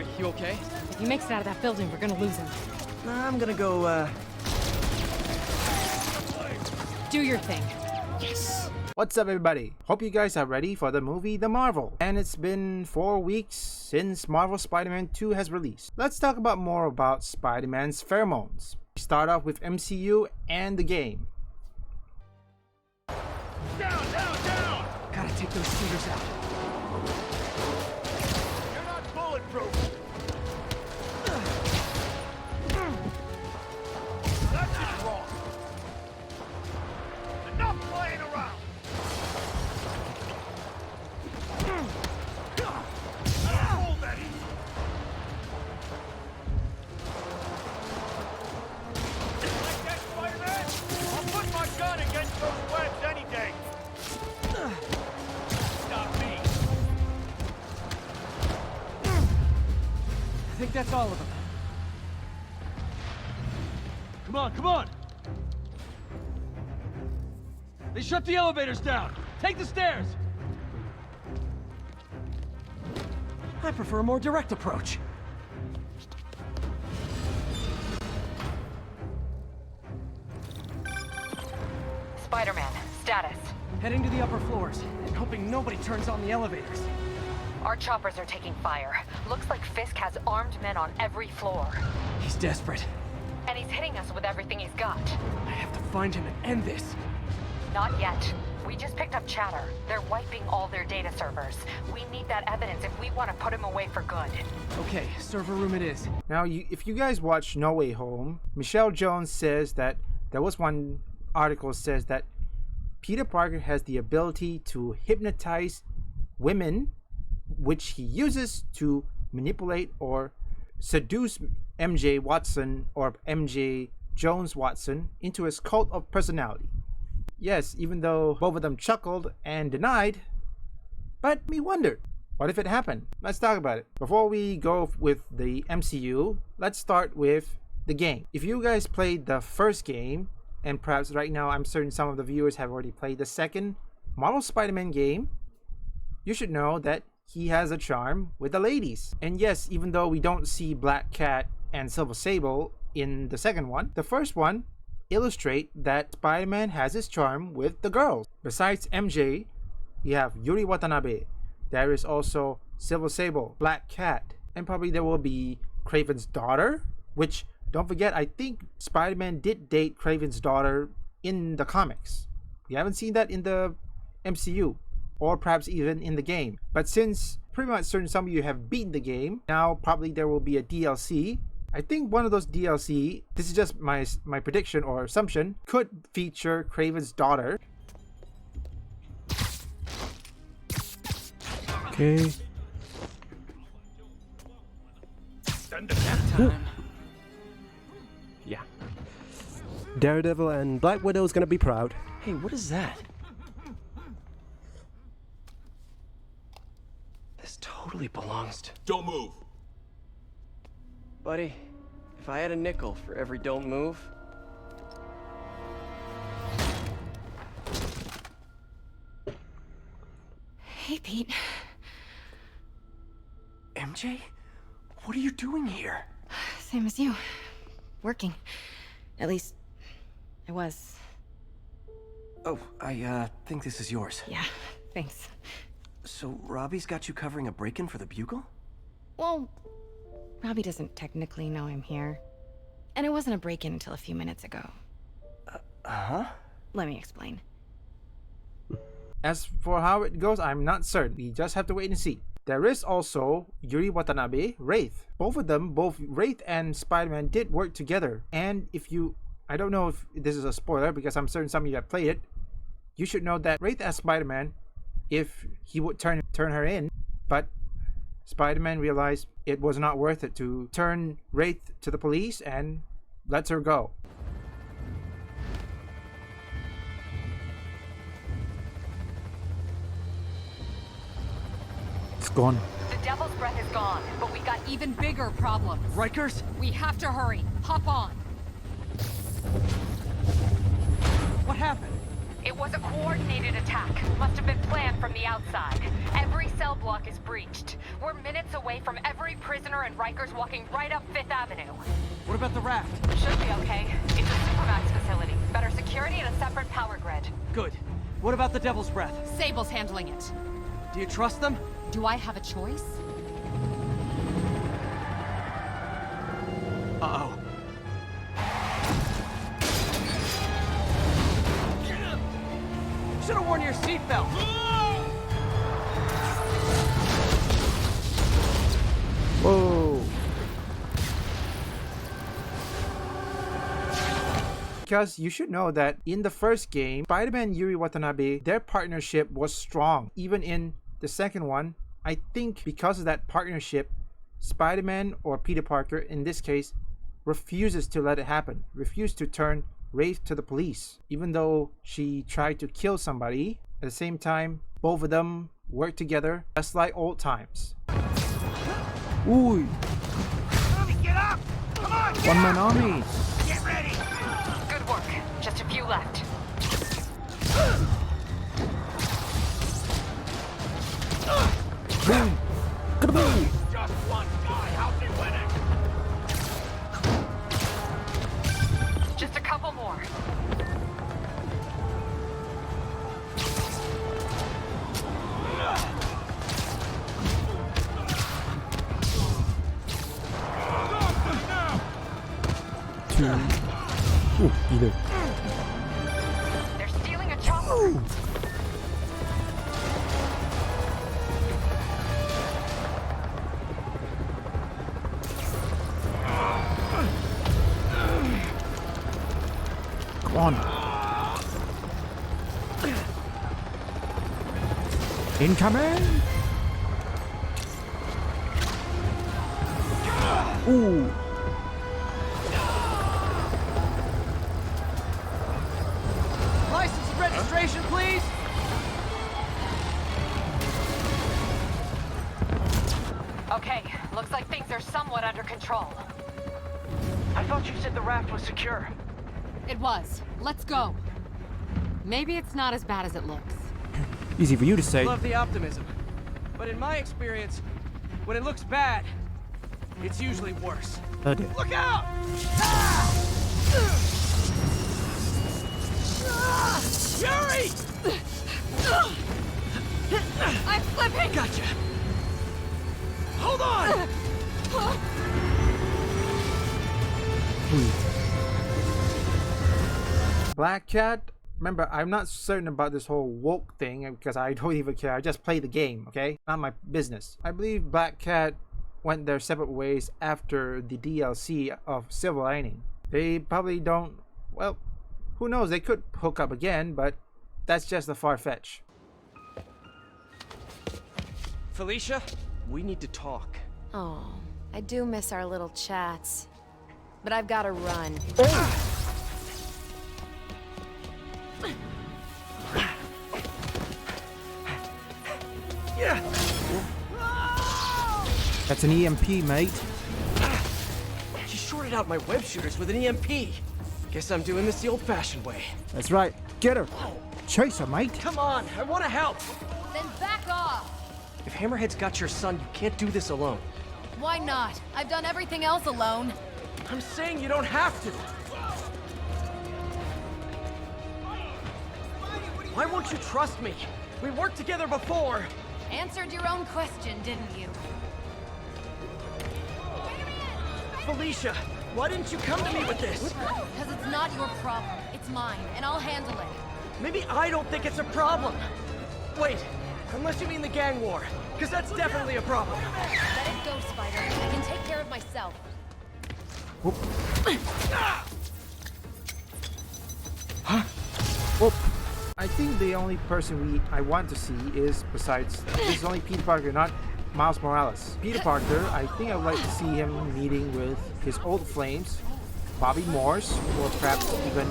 Yuri, you okay? If he makes it out of that building, we're gonna lose him. I'm gonna go, Do your thing. Yes! What's up, everybody? Hope you guys are ready for the movie The Marvel. And it's been 4 weeks since Marvel Spider-Man 2 has released. Let's talk about more about Spider-Man's pheromones. We start off with MCU and the game. Down! gotta take those shooters out. You're not bulletproof! That's just wrong! Enough playing around! Hold that easy! Like that, Spider-Man? I'll put my gun against those webs any day! Stop me! I think that's all of them. Come on! They shut the elevators down! Take the stairs! I prefer a more direct approach. Spider-Man, status. Heading to the upper floors, and hoping nobody turns on the elevators. Our choppers are taking fire. Looks like Fisk has armed men on every floor. He's desperate. And he's hitting us with everything he's got. I have to find him and end this. Not yet. We just picked up chatter. They're wiping all their data servers. We need that evidence if we want to put him away for good. Okay, server room it is. Now, if you guys watch No Way Home, Michelle Jones says that there was one article says that Peter Parker has the ability to hypnotize women, which he uses to manipulate or seduce MJ Watson or MJ Jones Watson into his cult of personality. Yes, even though both of them chuckled and denied, but me wondered, what if it happened? Let's talk about it. Before we go with the MCU, let's start with the game. If you guys played the first game, and perhaps right now I'm certain some of the viewers have already played the second Marvel Spider-Man game, you should know that he has a charm with the ladies. And yes, even though we don't see Black Cat and Silver Sable in the second one, the first one illustrate that Spider-Man has his charm with the girls. Besides MJ, you have Yuri Watanabe. There is also Silver Sable, Black Cat, and probably there will be Craven's daughter, which, don't forget, I think Spider-Man did date Craven's daughter in the comics. We haven't seen that in the MCU, or perhaps even in the game. But since pretty much certain some of you have beaten the game, now probably there will be a DLC. I think one of those DLC, this is just my prediction or assumption, could feature Craven's daughter. Okay. Time. Yeah. Daredevil and Black Widow's gonna be proud. Hey, what is that? This totally belongs to... Don't move! Buddy, if I had a nickel for every don't move... Hey, Pete. MJ? What are you doing here? Same as you. Working. At least, I was. Oh, I think this is yours. Yeah, thanks. So Robbie's got you covering a break-in for the Bugle? Well, Robbie doesn't technically know I'm here. And it wasn't a break-in until a few minutes ago. Huh? Let me explain. As for how it goes, I'm not certain. We just have to wait and see. There is also Yuri Watanabe, Wraith. Both of them, both Wraith and Spider-Man, did work together. And if you... I don't know if this is a spoiler because I'm certain some of you have played it. You should know that Wraith as Spider-Man, if he would turn her in, but Spider-Man realized it was not worth it to turn Wraith to the police and lets her go. It's gone. The Devil's Breath is gone, but we got Even bigger problems. Rikers? We have to hurry. Hop on. What happened? It was a coordinated attack. Must have been planned from the outside. Every cell block is breached. We're minutes away from every prisoner and Rikers walking right up Fifth Avenue. What about the raft? Should be okay. It's a Supermax facility. Better security and a separate power grid. Good. What about the Devil's Breath? Sable's handling it. Do you trust them? Do I have a choice? Uh-oh. Should have worn your seatbelt. Whoa. Because you should know that in the first game, Spider-Man and Yuri Watanabe, their partnership was strong. Even in the second one, I think because of that partnership, Spider-Man, or Peter Parker in this case, refuses to let it happen. Refused to turn Wraith to the police. Even though she tried to kill somebody, at the same time, both of them work together just like old times. Ooh. Tommy, get up! Come on, get One man up! army. Get ready! Good work. Just a few left. Boom. Kaboom. Just one guy, how's he winning? Just a couple more. Two. Ooh, either. They're stealing a chopper. Come on. Incoming. Ooh. License and registration, please. Okay, looks like things are somewhat under control. I thought you said the raft was secure. It was. Let's go. Maybe it's not as bad as it looks. Easy for you to say. Love the optimism. But in my experience, when it looks bad, it's usually worse. Heard it. Look out! Yuri! I'm slipping! Gotcha. Hold on! Black Cat, remember, I'm not certain about this whole woke thing because I don't even care. I just play the game, okay? Not my business. I believe Black Cat went their separate ways after the DLC of Silver Lining. They probably don't, well, who knows? They could hook up again, but that's just a far-fetch. Felicia, we need to talk. Oh, I do miss our little chats. But I've got to run. That's an EMP, mate. She shorted out my web shooters with an EMP. Guess I'm doing this the old-fashioned way. That's right. Get her. Chase her, mate. Come on, I want to help. Then back off! If Hammerhead's got your son, you can't do this alone. Why not? I've done everything else alone. I'm saying you don't have to. Why won't you trust me? We worked together before. Answered your own question, didn't you? Felicia, why didn't you come to me with this? Because it's not your problem. It's mine, and I'll handle it. Maybe I don't think it's a problem. Wait, unless you mean the gang war, because that's definitely a problem. Let it go, Spider. I can take care of myself. Whoop. I think the only person I want to see is, besides, this is only Peter Parker, not Miles Morales. Peter Parker, I think I would like to see him meeting with his old flames, Bobby Morse, or perhaps even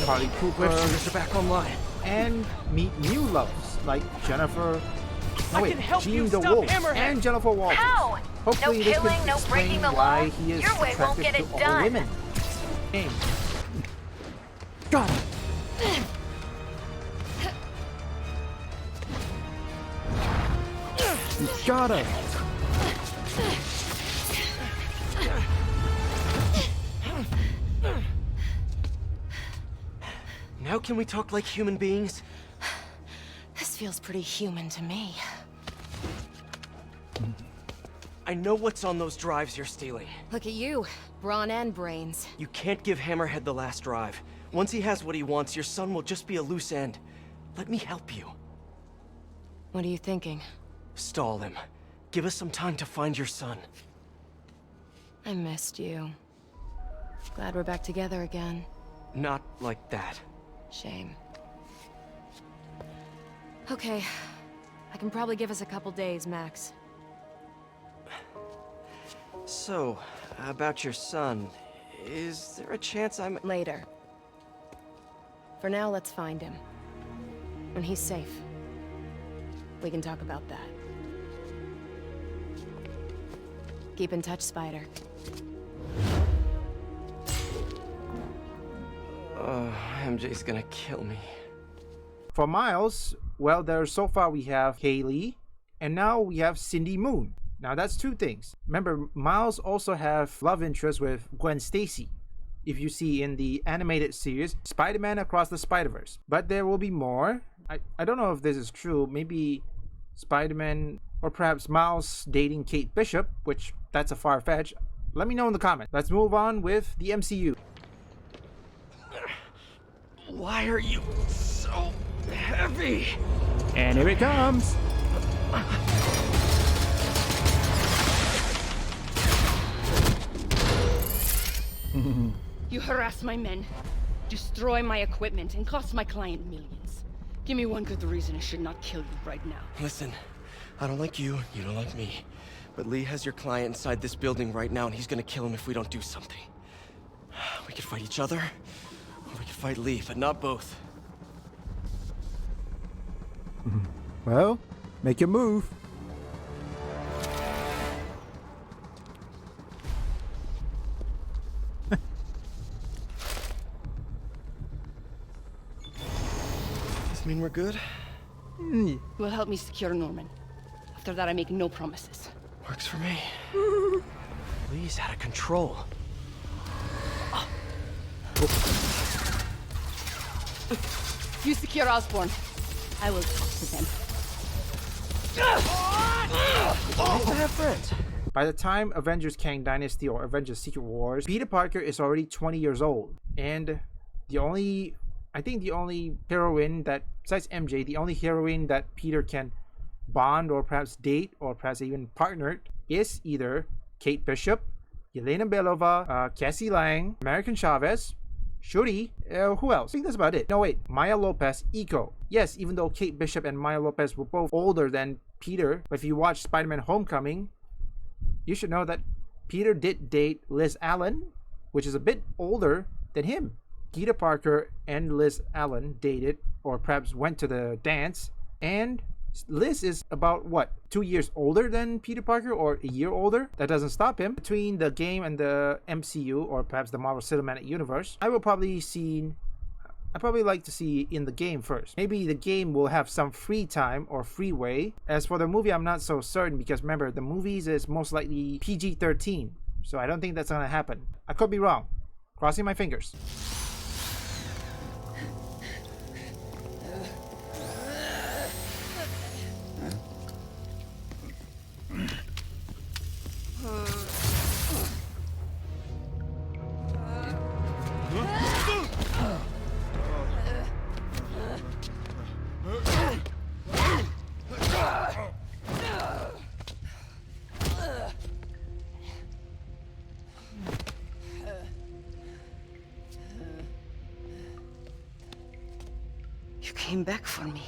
Harley Cooper, Web shooters are back online. and meet new loves like Jennifer. I can help you Jean stop DeWolf Hammerhead. and Jennifer Walters. How? Hopefully No this killing, could no explain breaking the why law. he is Your way won't attracted get to it all done. women. Got her! Now can we talk like human beings? This feels pretty human to me. I know what's on those drives you're stealing. Look at you, brawn and brains. You can't give Hammerhead the last drive. Once he has what he wants, your son will just be a loose end. Let me help you. What are you thinking? Stall him. Give us some time to find your son. I missed you. Glad we're back together again. Not like that. Shame. Okay. I can probably give us a couple days, max. So, about your son, is there a chance I'm... Later. For now, let's find him. When he's safe, we can talk about that. Keep in touch, Spider. MJ's gonna kill me. For Miles, well, so far we have Haley, and now we have Cindy Moon. Now that's two things. Remember, Miles also have love interest with Gwen Stacy, if you see in the animated series Spider-Man Across the Spider-Verse. But there will be more. I don't know if this is true. Maybe Spider-Man or perhaps Miles dating Kate Bishop, which that's a far fetch. Let me know in the comments. Let's move on with the MCU. Why are you so heavy? And here it comes. You harass my men, destroy my equipment, and cost my client millions. Give me one good reason I should not kill you right now. Listen, I don't like you, you don't like me. But Lee has your client inside this building right now, and he's gonna kill him if we don't do something. We could fight each other, or we could fight Lee, but not both. Well, make your move. Does this mean we're good? You will help me secure Norman. After that, I make no promises. Works for me. Lee's out of control. You secure Osborn. I will talk to them. Nice to have friends. By the time Avengers Kang Dynasty or Avengers Secret Wars, Peter Parker is already 20 years old. And I think the only heroine that, besides MJ, the only heroine that Peter can bond or perhaps date or perhaps even partnered is either Kate Bishop, Yelena Belova, Cassie Lang, American Chavez, Shuri, who else? I think that's about it. No wait, Maya Lopez, Eco. Yes, even though Kate Bishop and Maya Lopez were both older than Peter, but if you watch Spider-Man Homecoming, you should know that Peter did date Liz Allen, which is a bit older than him. Peter Parker and Liz Allen dated, or perhaps went to the dance, and Liz is about, what, 2 years older than Peter Parker, or a year older? That doesn't stop him. Between the game and the MCU, or perhaps the Marvel Cinematic Universe, I'd probably like to see in the game first. Maybe the game will have some free time or freeway. As for the movie, I'm not so certain, because remember, the movies is most likely PG-13, so I don't think that's gonna happen. I could be wrong. Crossing my fingers. You came back for me.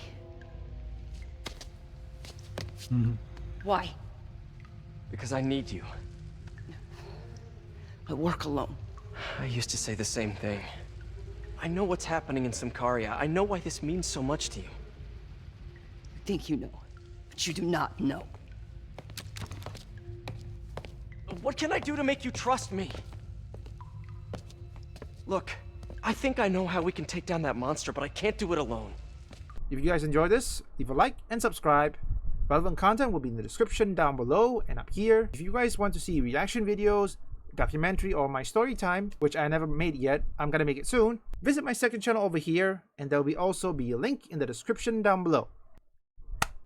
Why? Because I need you. I work alone. I used to say the same thing. I know what's happening in Symkaria. I know why this means so much to you. You think you know, but you do not know. What can I do to make you trust me? Look, I think I know how we can take down that monster, but I can't do it alone. If you guys enjoyed this, leave a like and subscribe. Relevant content will be in the description down below and up here. If you guys want to see reaction videos, documentary, or my story time, which I never made yet, I'm gonna make it soon, visit my second channel over here, and there will also be a link in the description down below.